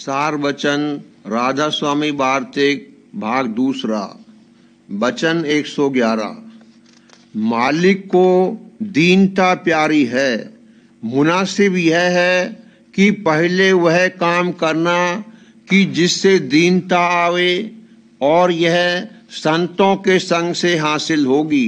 सार वचन राधा स्वामी वार्तिक भाग दूसरा। वचन 111। मालिक को दीनता प्यारी है। मुनासिब यह है कि पहले वह काम करना कि जिससे दीनता आवे, और यह संतों के संग से हासिल होगी।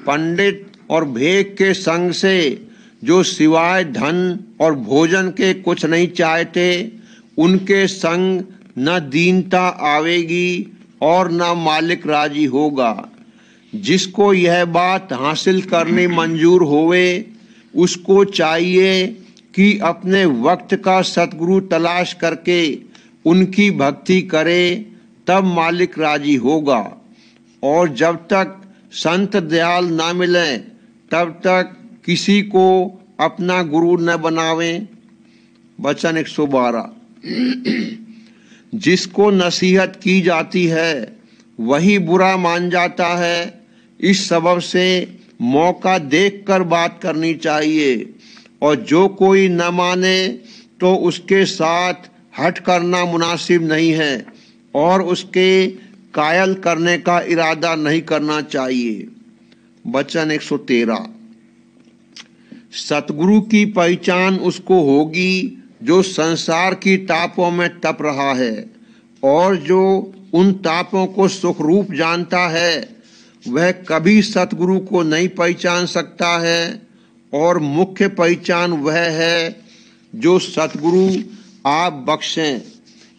पंडित और भेक के संग से, जो सिवाय धन और भोजन के कुछ नहीं चाहते, उनके संग न दीनता आवेगी और न मालिक राजी होगा। जिसको यह बात हासिल करनी मंजूर होवे, उसको चाहिए कि अपने वक्त का सतगुरु तलाश करके उनकी भक्ति करे, तब मालिक राजी होगा। और जब तक संत दयाल न मिले, तब तक किसी को अपना गुरु न बनावे। वचन 112। जिसको नसीहत की जाती है वही बुरा मान जाता है। इस सबब से मौका देखकर बात करनी चाहिए, और जो कोई न माने तो उसके साथ हठ करना मुनासिब नहीं है, और उसके कायल करने का इरादा नहीं करना चाहिए। वचन 113। सतगुरु की पहचान उसको होगी जो संसार की तापों में तप रहा है, और जो उन तापों को सुख रूप जानता है, वह कभी सतगुरु को नहीं पहचान सकता है। और मुख्य पहचान वह है जो सतगुरु आप बख्शें,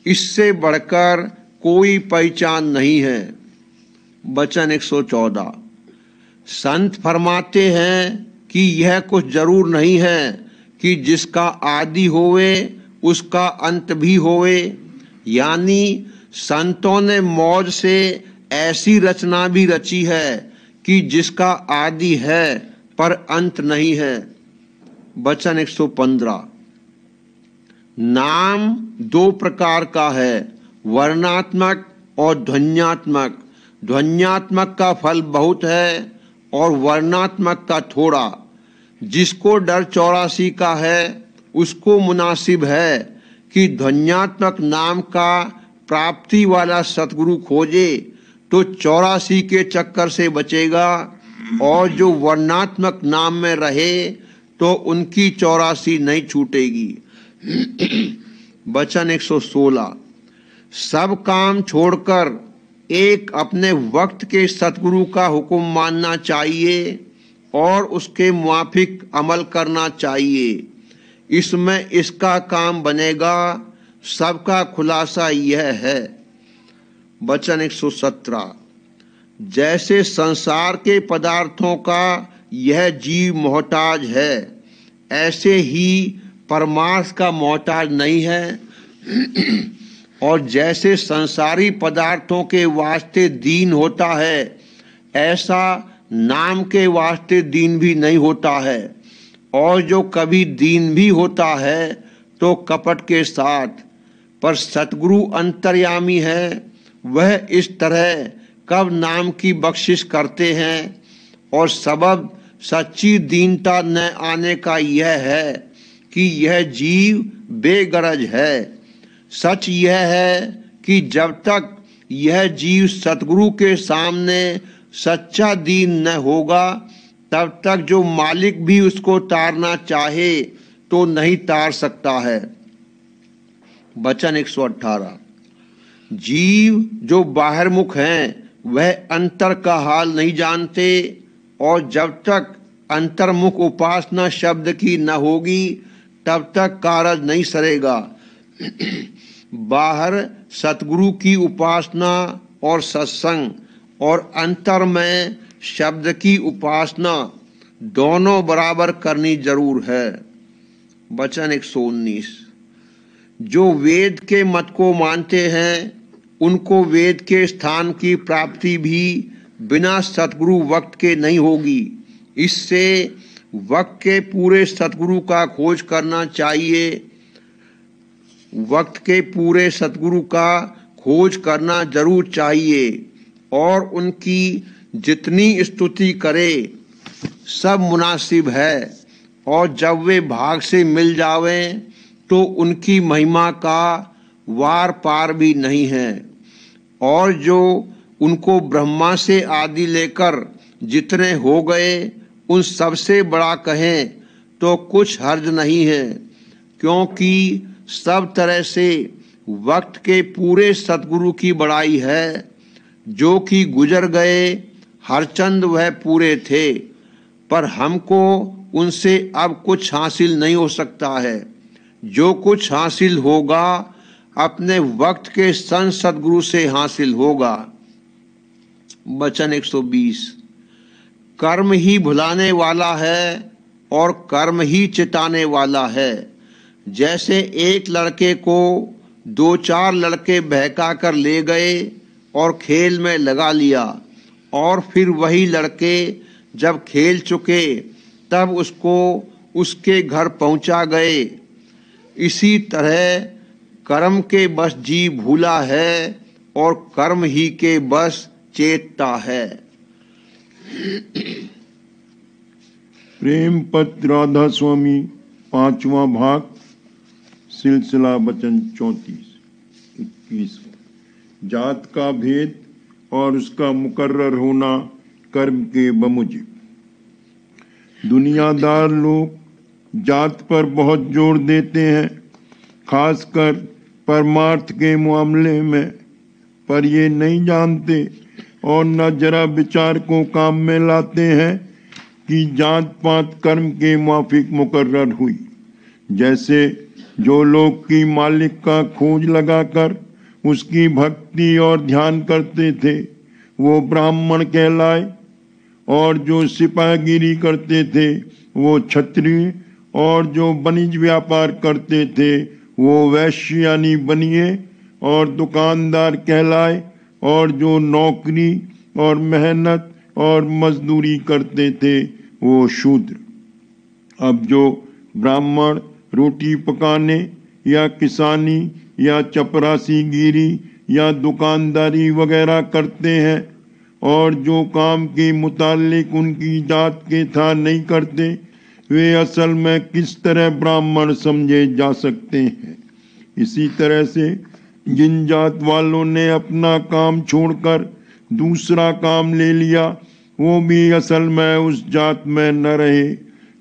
इससे बढ़कर कोई पहचान नहीं है। वचन 114। संत फरमाते हैं कि यह कुछ जरूर नहीं है कि जिसका आदि होवे उसका अंत भी होवे। यानी संतों ने मौज से ऐसी रचना भी रची है कि जिसका आदि है पर अंत नहीं है। वचन 115। नाम दो प्रकार का है, वर्णात्मक और ध्वन्यात्मक। ध्वन्यात्मक का फल बहुत है और वर्णात्मक का थोड़ा। जिसको डर 84 का है, उसको मुनासिब है कि ध्वन्यात्मक नाम का प्राप्ति वाला सतगुरु खोजे, तो 84 के चक्कर से बचेगा। और जो वर्णात्मक नाम में रहे तो उनकी 84 नहीं छूटेगी। वचन 116। सब काम छोड़कर एक अपने वक्त के सतगुरु का हुक्म मानना चाहिए और उसके मुआफिक अमल करना चाहिए। इसमें इसका काम बनेगा। सबका खुलासा यह है। वचन 117। जैसे संसार के पदार्थों का यह जीव मोहताज है, ऐसे ही परमार्थ का मोहताज नहीं है। और जैसे संसारी पदार्थों के वास्ते दीन होता है, ऐसा नाम के वास्ते दीन भी नहीं होता है। और जो कभी दीन भी होता है तो कपट के साथ। पर सतगुरु अंतर्यामी है, वह इस तरह कब नाम की बख्शिश करते हैं। और सबब सच्ची दीनता न आने का यह है कि यह जीव बेगरज है। सच यह है कि जब तक यह जीव सतगुरु के सामने सच्चा दीन न होगा, तब तक जो मालिक भी उसको तारना चाहे तो नहीं तार सकता है। वचन 118। जीव जो बाहरमुख हैं, वह अंतर का हाल नहीं जानते, और जब तक अंतर्मुख उपासना शब्द की न होगी, तब तक कारज नहीं सरेगा। बाहर सतगुरु की उपासना और सत्संग, और अंतर में शब्द की उपासना दोनों बराबर करनी जरूर है। वचन 119। जो वेद के मत को मानते हैं, उनको वेद के स्थान की प्राप्ति भी बिना सतगुरु वक्त के नहीं होगी। इससे वक्त के पूरे सतगुरु का खोज करना चाहिए। वक्त के पूरे सतगुरु का खोज करना जरूर चाहिए, और उनकी जितनी स्तुति करे सब मुनासिब है। और जब वे भाग से मिल जावें तो उनकी महिमा का वार पार भी नहीं है। और जो उनको ब्रह्मा से आदि लेकर जितने हो गए उन सबसे बड़ा कहें तो कुछ हर्ज नहीं है, क्योंकि सब तरह से वक्त के पूरे सतगुरु की बड़ाई है। जो कि गुजर गए हरचंद वह पूरे थे, पर हमको उनसे अब कुछ हासिल नहीं हो सकता है। जो कुछ हासिल होगा अपने वक्त के संत सतगुरु से हासिल होगा। वचन 120। कर्म ही भुलाने वाला है और कर्म ही चिताने वाला है। जैसे एक लड़के को 2-4 लड़के बहका कर ले गए और खेल में लगा लिया, और फिर वही लड़के जब खेल चुके तब उसको उसके घर पहुंचा गए। इसी तरह कर्म के बस जी भूला है और कर्म ही के बस चेतता है। प्रेम पत्र राधा स्वामी 5वां भाग, सिलसिला वचन 34-21। जात का भेद और उसका मुकर्रर होना कर्म के बमुजिब। दुनियादार लोग जात पर बहुत जोर देते हैं, खासकर परमार्थ के मामले में, पर ये नहीं जानते और न जरा विचार को काम में लाते हैं कि जात पात कर्म के माफिक मुकर्रर हुई। जैसे जो लोग की मालिक का खोज लगाकर उसकी भक्ति और ध्यान करते थे वो ब्राह्मण कहलाए, और जो सिपाहीगिरी करते थे वो क्षत्रिय, और जो वाणिज व्यापार करते थे वो वैश्य यानी बनिए और दुकानदार कहलाए, और जो नौकरी और मेहनत और मजदूरी करते थे वो शूद्र। अब जो ब्राह्मण रोटी पकाने या किसानी या चपरासी गिरी या दुकानदारी वगैरह करते हैं और जो काम के मुतालिक उनकी जात के था नहीं करते, वे असल में किस तरह ब्राह्मण समझे जा सकते हैं। इसी तरह से जिन जात वालों ने अपना काम छोड़कर दूसरा काम ले लिया वो भी असल में उस जात में न रहे,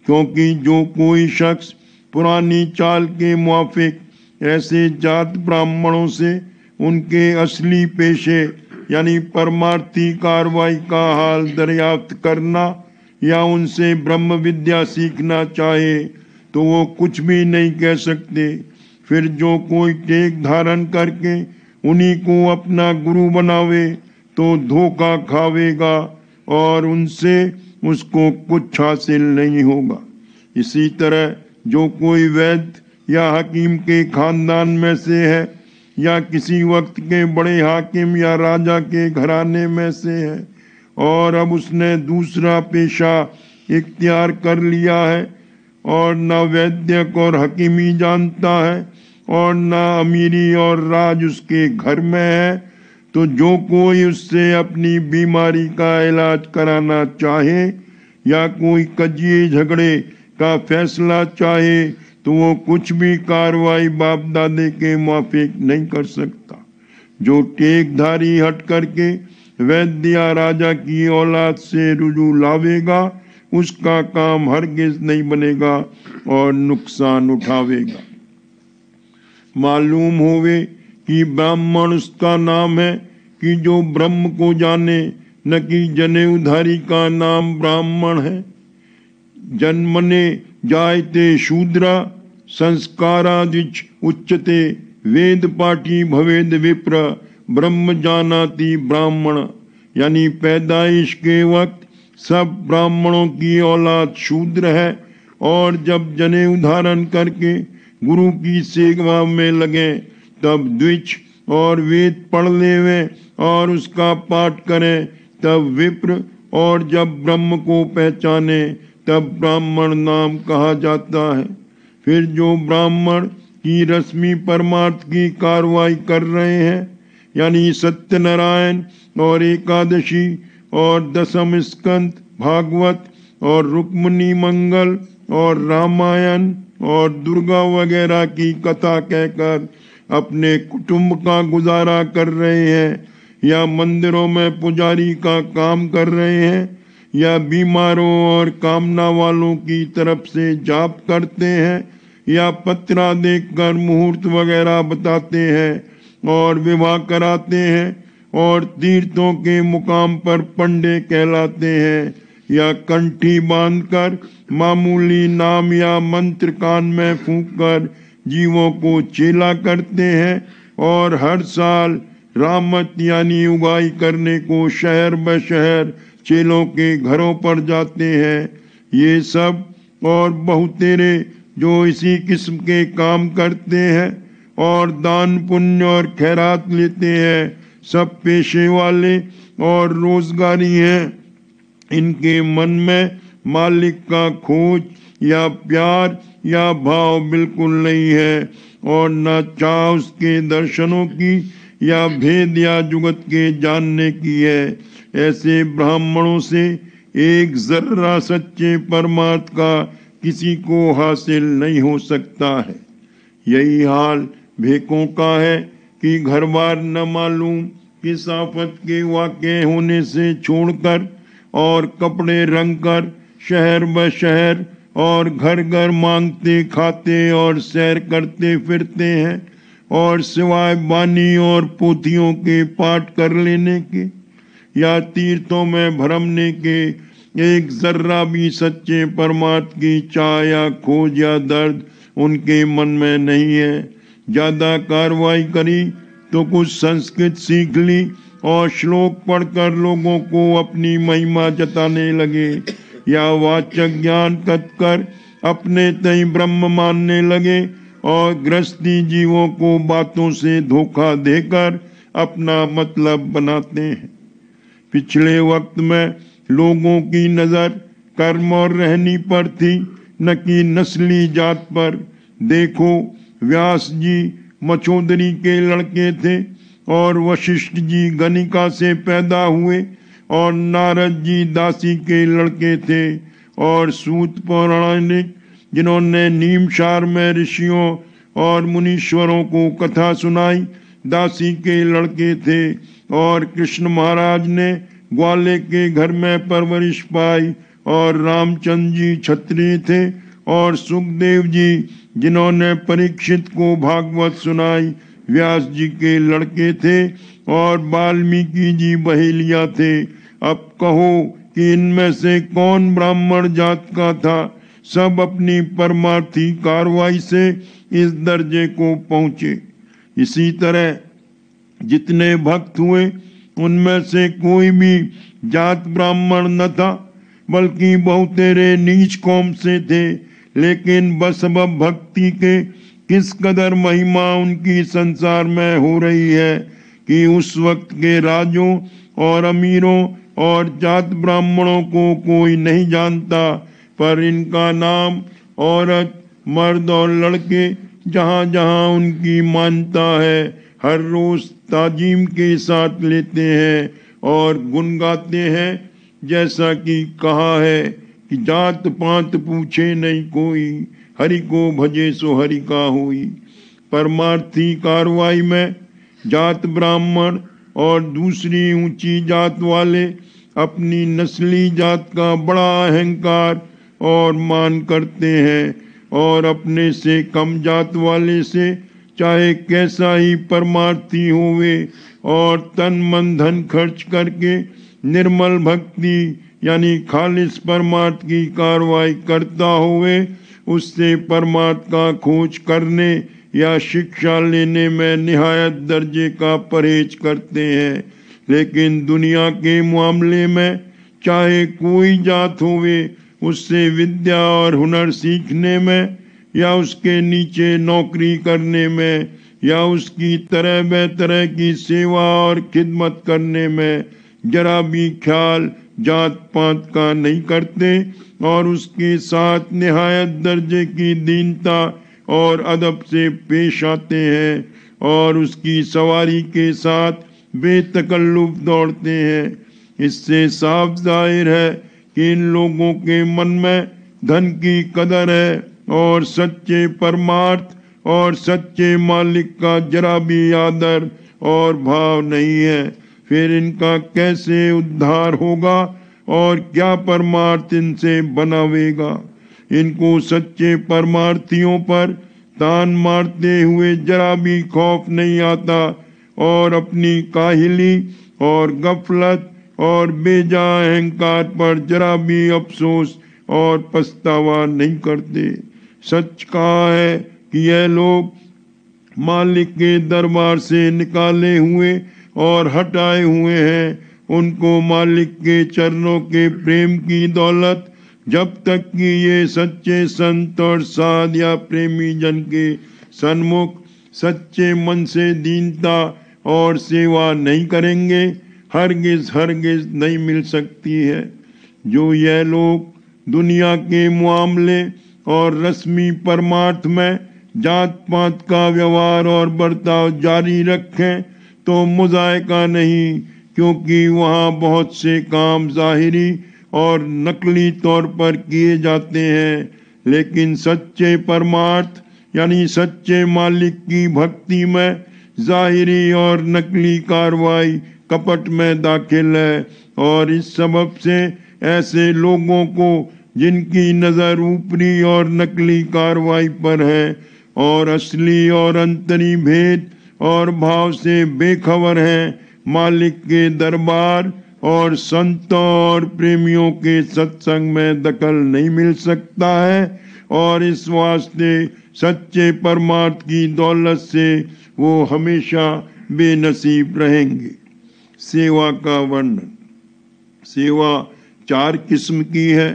क्योंकि जो कोई शख्स पुरानी चाल के मुआफिक ऐसे जात ब्राह्मणों से उनके असली पेशे यानी परमार्थी कार्रवाई का हाल दरियाफ्त करना या उनसे ब्रह्म विद्या सीखना चाहे तो वो कुछ भी नहीं कह सकते। फिर जो कोई टेक धारण करके उन्हीं को अपना गुरु बनावे तो धोखा खावेगा और उनसे उसको कुछ हासिल नहीं होगा। इसी तरह जो कोई वैद्य या हकीम के खानदान में से है या किसी वक्त के बड़े हाकिम या राजा के घराने में से है और अब उसने दूसरा पेशा इख्तियार कर लिया है और न वैद्यक और हकीमी जानता है और न अमीरी और राज उसके घर में है, तो जो कोई उससे अपनी बीमारी का इलाज कराना चाहे या कोई कजिए झगड़े का फैसला चाहे तो वो कुछ भी कार्रवाई बाप दादे के माफिक नहीं कर सकता। जो टेकधारी हट करके वैद्य या राजा की औलाद से रुजू लावेगा उसका काम हरगिज नहीं बनेगा और नुकसान उठावेगा। मालूम होवे कि ब्राह्मण उसका नाम है कि जो ब्रह्म को जाने, न कि जनेऊधारी का नाम ब्राह्मण है। जन्मने जायते शूद्रा संस्कारादिच उच्चते वेद पाठी भवेद विप्र ब्रह्म जानाति ब्राह्मण। यानी पैदाइश के वक्त सब ब्राह्मणों की औलाद शूद्र है और जब जनेऊ धारण करके गुरु की सेवा में लगे तब द्विज और वेद पढ़ लेवे और उसका पाठ करें तब विप्र, और जब ब्रह्म को पहचाने तब ब्राह्मण नाम कहा जाता है। फिर जो ब्राह्मण की रश्मि परमार्थ की कार्रवाई कर रहे हैं यानी सत्यनारायण और एकादशी और दशम स्कंद भागवत और रुक्मिणी मंगल और रामायण और दुर्गा वगैरह की कथा कहकर अपने कुटुंब का गुजारा कर रहे हैं, या मंदिरों में पुजारी का काम कर रहे हैं, या बीमारों और कामना वालों की तरफ से जाप करते हैं, या पत्रा देखकर मुहूर्त वगैरह बताते हैं और विवाह कराते हैं, और तीर्थों के मुकाम पर पंडे कहलाते हैं, या कंठी बांधकर मामूली नाम या मंत्र कान में फूंककर जीवों को चेला करते हैं, और हर साल रामत यानी उगाई करने को शहर ब शहर चेलों के घरों पर जाते हैं। ये सब और बहुतेरे जो इसी किस्म के काम करते हैं और दान पुण्य और खैरात लेते हैं, सब पेशे वाले और रोजगारी हैं। इनके मन में मालिक का खोज या प्यार या भाव बिल्कुल नहीं है, और न चाह उसके दर्शनों की या भेद या जुगत के जानने की है। ऐसे ब्राह्मणों से एक जर्रा सच्चे परमार्थ का किसी को हासिल नहीं हो सकता है। यही हाल भेकों का है कि घर बार न मालूम किस आफत के वाक़े होने से छोड़कर और कपड़े रंग कर शहर ब शहर और घर घर मांगते खाते और सैर करते फिरते हैं, और सिवाय बानी और पोथियों के पाठ कर लेने के या तीर्थों में भरमने के एक जर्रा भी सच्चे परमार्थ की चाह या खोज या दर्द उनके मन में नहीं है। ज्यादा कार्रवाई करी तो कुछ संस्कृत सीख ली और श्लोक पढ़कर लोगों को अपनी महिमा जताने लगे, या वाचक ज्ञान कर अपने तय ब्रह्म मानने लगे, और गृहस्थी जीवों को बातों से धोखा देकर अपना मतलब बनाते हैं। पिछले वक्त में लोगों की नजर कर्म और रहनी पर थी, न कि नस्ली जात पर। देखो, व्यास जी मछोदरी के लड़के थे, और वशिष्ठ जी गणिका से पैदा हुए, और नारद जी दासी के लड़के थे, और सूत पौराणिक जिन्होंने नीमशार में ऋषियों और मुनीश्वरों को कथा सुनाई दासी के लड़के थे, और कृष्ण महाराज ने ग्वाले के घर में परवरिश पाई, और रामचंद्र जी क्षत्रिय थे, और सुखदेव जी जिन्होंने परीक्षित को भागवत सुनाई व्यास जी के लड़के थे, और वाल्मीकि जी बहेलिया थे। अब कहो कि इनमें से कौन ब्राह्मण जात का था? सब अपनी परमार्थी कार्रवाई से इस दर्जे को पहुंचे। इसी तरह जितने भक्त हुए उनमें से कोई भी जात ब्राह्मण न था, बल्कि बहुतेरे नीच कौम से थे, लेकिन बसबब भक्ति के किस कदर महिमा उनकी संसार में हो रही है कि उस वक्त के राजों और अमीरों और जात ब्राह्मणों को कोई नहीं जानता, पर इनका नाम औरत मर्द और लड़के जहाँ जहाँ उनकी मान्यता है हर रोज ताजीम के साथ लेते हैं और गुन गाते हैं। जैसा कि कहा है कि जात पात पूछे नहीं कोई, हरि को भजे सो हरि का होई। परमार्थी कार्रवाई में जात ब्राह्मण और दूसरी ऊंची जात वाले अपनी नस्ली जात का बड़ा अहंकार और मान करते हैं, और अपने से कम जात वाले से चाहे कैसा ही परमार्थी होवे और तन मन धन खर्च करके निर्मल भक्ति यानी खालिस परमार्थ की कार्रवाई करता होवे, उससे परमार्थ का खोज करने या शिक्षा लेने में निहायत दर्जे का परहेज करते हैं। लेकिन दुनिया के मामले में चाहे कोई जात होवे, उससे विद्या और हुनर सीखने में या उसके नीचे नौकरी करने में या उसकी तरह बेतरह की सेवा और खिदमत करने में जरा भी ख्याल जात पात का नहीं करते, और उसके साथ निहायत दर्जे की दीनता और अदब से पेश आते हैं, और उसकी सवारी के साथ बेतकल्लुफ दौड़ते हैं। इससे साफ जाहिर है कि इन लोगों के मन में धन की कदर है और सच्चे परमार्थ और सच्चे मालिक का जरा भी आदर और भाव नहीं है, फिर इनका कैसे उद्धार होगा और क्या परमार्थ इनसे बनावेगा। इनको सच्चे परमार्थियों पर तान मारते हुए जरा भी खौफ नहीं आता और अपनी काहिली और गफलत और बेजा अहंकार पर जरा भी अफसोस और पछतावा नहीं करते। सच कहा है कि यह लोग मालिक के दरबार से निकाले हुए और हटाए हुए हैं। उनको मालिक के चरणों के प्रेम की दौलत जब तक कि ये सच्चे संत और साध या प्रेमी जन के सन्मुख सच्चे मन से दीनता और सेवा नहीं करेंगे, हरगिज हरगिज नहीं मिल सकती है। जो यह लोग दुनिया के मामले और रस्मी परमार्थ में जात पात का व्यवहार और बर्ताव जारी रखें तो मुजायका नहीं, क्योंकि वहाँ बहुत से काम जाहिरी और नकली तौर पर किए जाते हैं, लेकिन सच्चे परमार्थ यानी सच्चे मालिक की भक्ति में जाहिरी और नकली कार्रवाई कपट में दाखिल है। और इस सबब से ऐसे लोगों को जिनकी नजर ऊपरी और नकली कार्रवाई पर है और असली और अंतरी भेद और भाव से बेखबर हैं, मालिक के दरबार और संतों और प्रेमियों के सत्संग में दखल नहीं मिल सकता है और इस वास्ते सच्चे परमार्थ की दौलत से वो हमेशा बेनसीब रहेंगे। सेवा का वर्णन। सेवा 4 किस्म की है,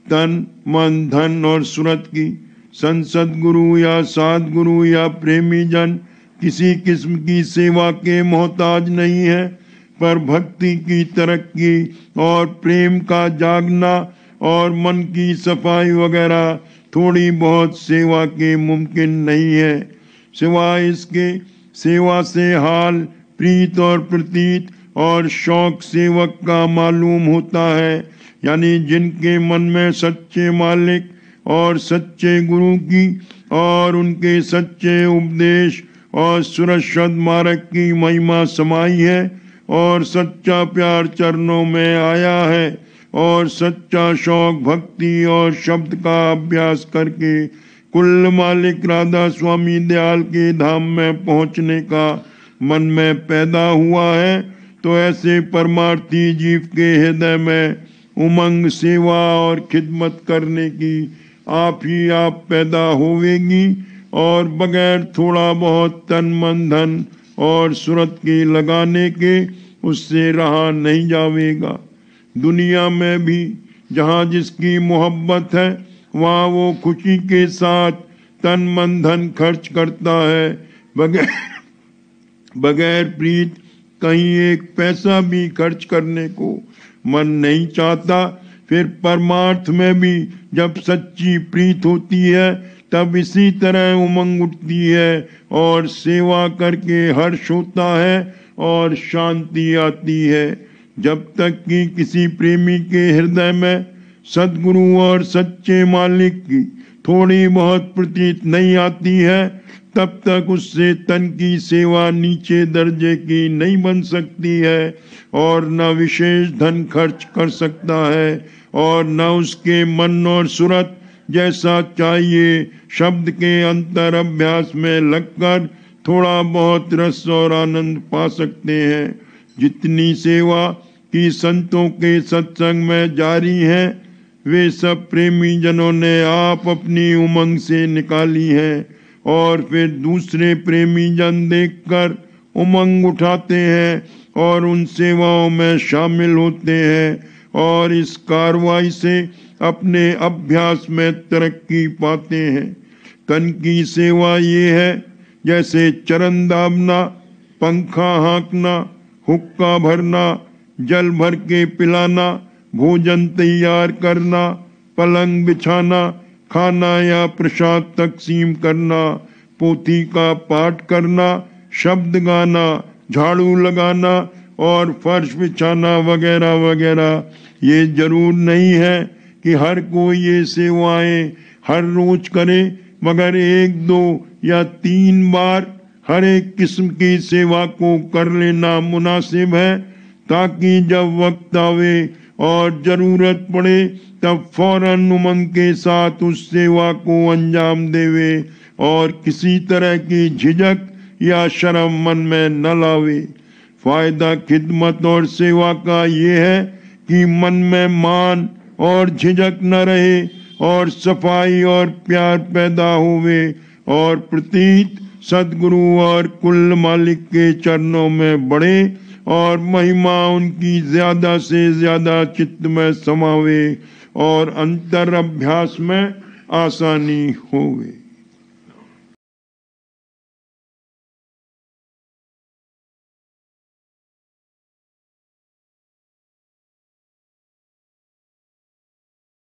तन मन धन और सुरत की। संसद गुरु या साध गुरु या प्रेमी जन किसी किस्म की सेवा के मोहताज नहीं है, पर भक्ति की तरक्की और प्रेम का जागना और मन की सफाई वगैरह थोड़ी बहुत सेवा के मुमकिन नहीं है। सिवाय इसके सेवा से हाल प्रीत और प्रतीत और शौक सेवक का मालूम होता है, यानी जिनके मन में सच्चे मालिक और सच्चे गुरु की और उनके सच्चे उपदेश और सुरक्षित मार्ग की महिमा समाई है और सच्चा प्यार चरणों में आया है और सच्चा शौक भक्ति और शब्द का अभ्यास करके कुल मालिक राधा स्वामी दयाल के धाम में पहुंचने का मन में पैदा हुआ है, तो ऐसे परमार्थी जीव के हृदय में उमंग सेवा और खिदमत करने की आप ही आप पैदा होवेगी और बगैर थोड़ा बहुत तन मन धन और सुरत के लगाने के उससे रहा नहीं जावेगा। दुनिया में भी जहाँ जिसकी मोहब्बत है वहाँ वो खुशी के साथ तन मन धन खर्च करता है, बगैर प्रीत कहीं एक पैसा भी खर्च करने को मन नहीं चाहता। फिर परमार्थ में भी जब सच्ची प्रीत होती है तब इसी तरह उमंग उठती है और सेवा करके हर्ष होता है और शांति आती है। जब तक कि किसी प्रेमी के हृदय में सद्गुरु और सच्चे मालिक की थोड़ी बहुत प्रतीत नहीं आती है, तब तक उससे तन की सेवा नीचे दर्जे की नहीं बन सकती है और न विशेष धन खर्च कर सकता है और न उसके मन और सुरत जैसा चाहिए शब्द के अंतर अभ्यास में लगकर थोड़ा बहुत रस और आनंद पा सकते हैं। जितनी सेवा की संतों के सत्संग में जारी है वे सब प्रेमी जनों ने आप अपनी उमंग से निकाली है और फिर दूसरे प्रेमी जन देखकर उमंग उठाते हैं और उन सेवाओं में शामिल होते हैं और इस कार्रवाई से अपने अभ्यास में तरक्की पाते हैं। तन की सेवा ये है जैसे चरण दाबना, पंखा हाँकना, हुक्का भरना, जल भर के पिलाना, भोजन तैयार करना, पलंग बिछाना, खाना या प्रसाद तकसीम करना, पोथी का पाठ करना, शब्द गाना, झाड़ू लगाना और फर्श बिछाना वगैरह वगैरह। ये जरूर नहीं है कि हर कोई ये सेवाएं हर रोज करे, मगर 1 2 या 3 बार हर एक किस्म की सेवा को कर लेना मुनासिब है, ताकि जब वक्त आवे और जरूरत पड़े तब फौरन उमंग के साथ उस सेवा को अंजाम देवे और किसी तरह की झिझक या शर्म मन में न लावे। फायदा खिदमत और सेवा का ये है कि मन में मान और झिझक न रहे और सफाई और प्यार पैदा होवे और प्रतीत सदगुरु और कुल मालिक के चरणों में बढ़े और महिमा उनकी ज्यादा से ज्यादा चित्त में समावे और अंतर अभ्यास में आसानी होवे।